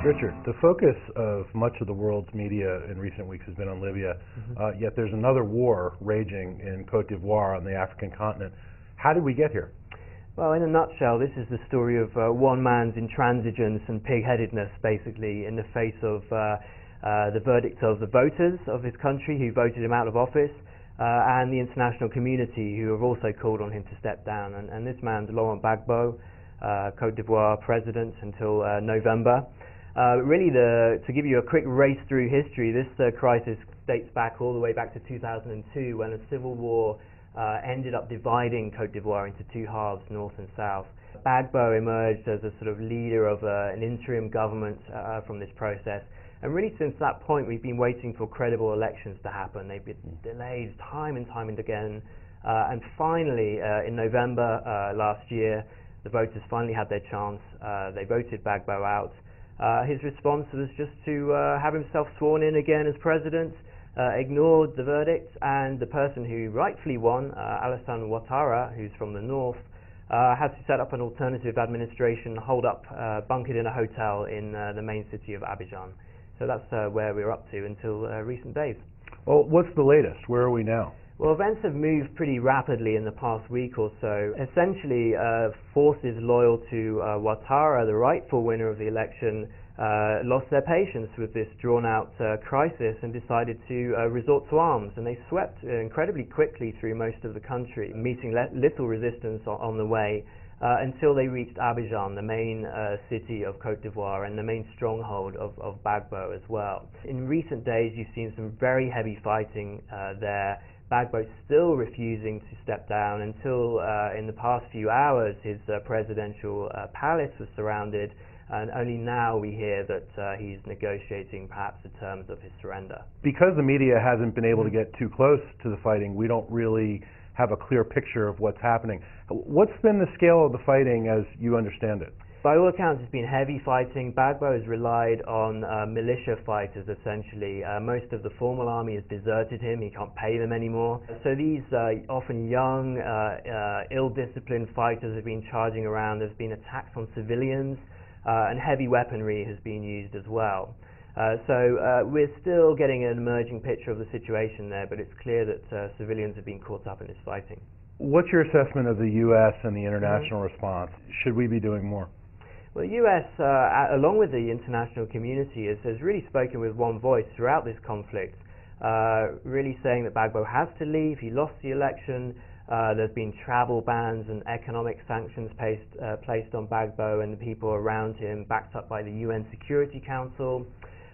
Richard, the focus of much of the world's media in recent weeks has been on Libya, yet there's another war raging in Cote d'Ivoire on the African continent. How did we get here? Well, in a nutshell, this is the story of one man's intransigence and pig-headedness, basically, in the face of the verdict of the voters of his country who voted him out of office, and the international community who have also called on him to step down. And this man's Laurent Gbagbo, Cote d'Ivoire president until November. Really, to give you a quick race through history, this crisis dates back all the way back to 2002, when a civil war ended up dividing Cote d'Ivoire into two halves, north and south. Gbagbo emerged as a sort of leader of an interim government from this process. And really, since that point, we've been waiting for credible elections to happen. They've been delayed time and time and again. And finally, in November last year, the voters finally had their chance. They voted Gbagbo out. His response was just to have himself sworn in again as president, ignored the verdict, and the person who rightfully won, Alassane Ouattara, who's from the north, had to set up an alternative administration, bunkered in a hotel in the main city of Abidjan. So that's where we're up to until recent days. Well, what's the latest? Where are we now? Well, events have moved pretty rapidly in the past week or so. Essentially, forces loyal to Ouattara, the rightful winner of the election, lost their patience with this drawn-out crisis and decided to resort to arms. And they swept incredibly quickly through most of the country, meeting little resistance on the way, until they reached Abidjan, the main city of Cote d'Ivoire and the main stronghold of Gbagbo as well. In recent days, you've seen some very heavy fighting there. Gbagbo still refusing to step down until in the past few hours his presidential palace was surrounded, and only now we hear that he's negotiating perhaps the terms of his surrender. Because the media hasn't been able to get too close to the fighting, we don't really have a clear picture of what's happening. What's been the scale of the fighting as you understand it? By all accounts, it's been heavy fighting. Gbagbo has relied on militia fighters, essentially. Most of the formal army has deserted him. He can't pay them anymore. So these often young, ill-disciplined fighters have been charging around. There's been attacks on civilians, and heavy weaponry has been used as well. So we're still getting an emerging picture of the situation there, but it's clear that civilians have been caught up in this fighting. What's your assessment of the U.S. and the international response? Should we be doing more? Well, the U.S., along with the international community, has really spoken with one voice throughout this conflict, really saying that Gbagbo has to leave. He lost the election. There's been travel bans and economic sanctions placed on Gbagbo and the people around him, backed up by the UN Security Council.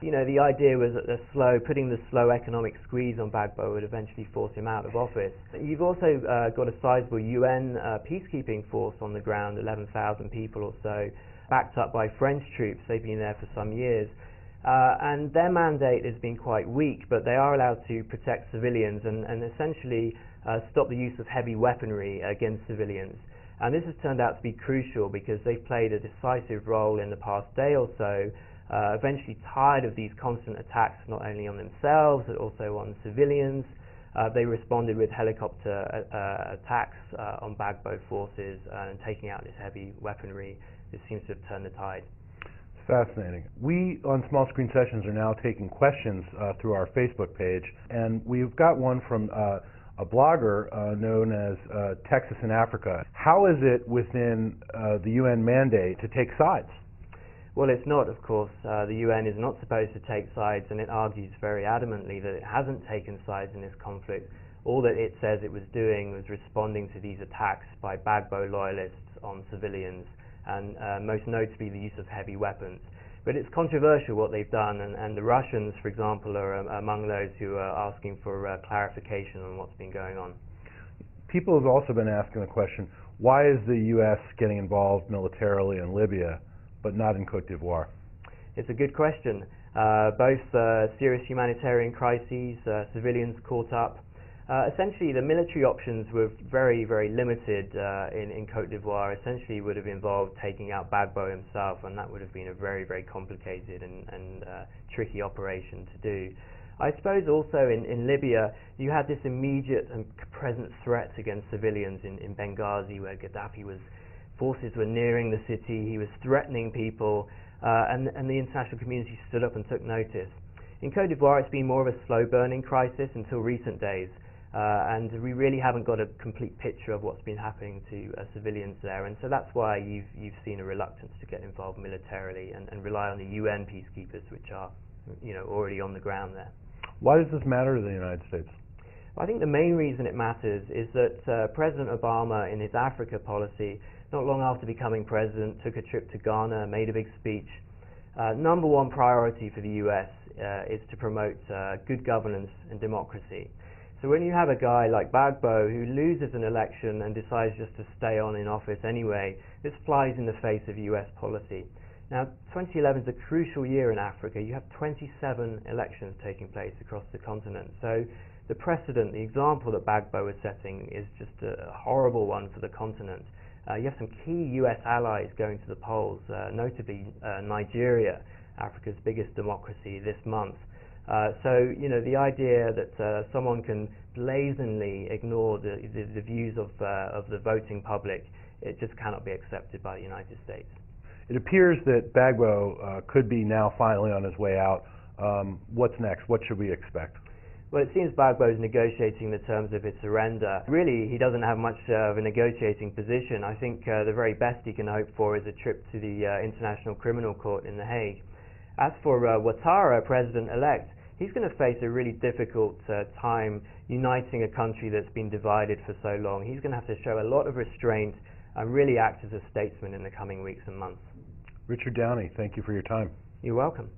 You know, the idea was that putting the slow economic squeeze on Gbagbo would eventually force him out of office. You've also got a sizable UN peacekeeping force on the ground, 11,000 people or so, backed up by French troops. They've been there for some years. And their mandate has been quite weak, but they are allowed to protect civilians and essentially stop the use of heavy weaponry against civilians. And this has turned out to be crucial because they've played a decisive role in the past day or so, eventually tired of these constant attacks not only on themselves but also on civilians. They responded with helicopter attacks on Gbagbo forces and taking out this heavy weaponry. This seems to have turned the tide. Fascinating. We on Small Screen Sessions are now taking questions through our Facebook page, and we've got one from a blogger known as Texas in Africa. How is it within the UN mandate to take sides? Well, it's not, of course. The UN is not supposed to take sides, and it argues very adamantly that it hasn't taken sides in this conflict. All that it says it was doing was responding to these attacks by Gbagbo loyalists on civilians, and most notably the use of heavy weapons. But it's controversial what they've done, and the Russians, for example, are among those who are asking for clarification on what's been going on. People have also been asking the question, why is the U.S. getting involved militarily in Libya, but not in Cote d'Ivoire? It's a good question. Both serious humanitarian crises, civilians caught up. Essentially, the military options were very, very limited in Cote d'Ivoire. Essentially, would have involved taking out Gbagbo himself, and that would have been a very, very complicated and tricky operation to do. I suppose also in Libya, you had this immediate and present threat against civilians in Benghazi, where Gaddafi forces were nearing the city. He was threatening people. and the international community stood up and took notice. In Cote d'Ivoire, it's been more of a slow-burning crisis until recent days, and we really haven't got a complete picture of what's been happening to civilians there, and so that's why you've seen a reluctance to get involved militarily and rely on the UN peacekeepers, which are already on the ground there. Why does this matter to the United States? Well, I think the main reason it matters is that President Obama, in his Africa policy, not long after becoming president, took a trip to Ghana, made a big speech. Number one priority for the US is to promote good governance and democracy. So when you have a guy like Gbagbo who loses an election and decides just to stay on in office anyway, this flies in the face of US policy. Now, 2011 is a crucial year in Africa. You have 27 elections taking place across the continent. So the precedent, the example that Gbagbo is setting is just a horrible one for the continent. You have some key US allies going to the polls, notably Nigeria, Africa's biggest democracy, this month. So the idea that someone can blazingly ignore the views of the voting public, it just cannot be accepted by the United States. It appears that Gbagbo could be now finally on his way out. What's next? What should we expect? Well, it seems Gbagbo is negotiating the terms of his surrender. Really, he doesn't have much of a negotiating position. I think the very best he can hope for is a trip to the International Criminal Court in The Hague. As for Ouattara, president-elect, he's going to face a really difficult time uniting a country that's been divided for so long. He's going to have to show a lot of restraint and really act as a statesman in the coming weeks and months. Richard Downey, thank you for your time. You're welcome.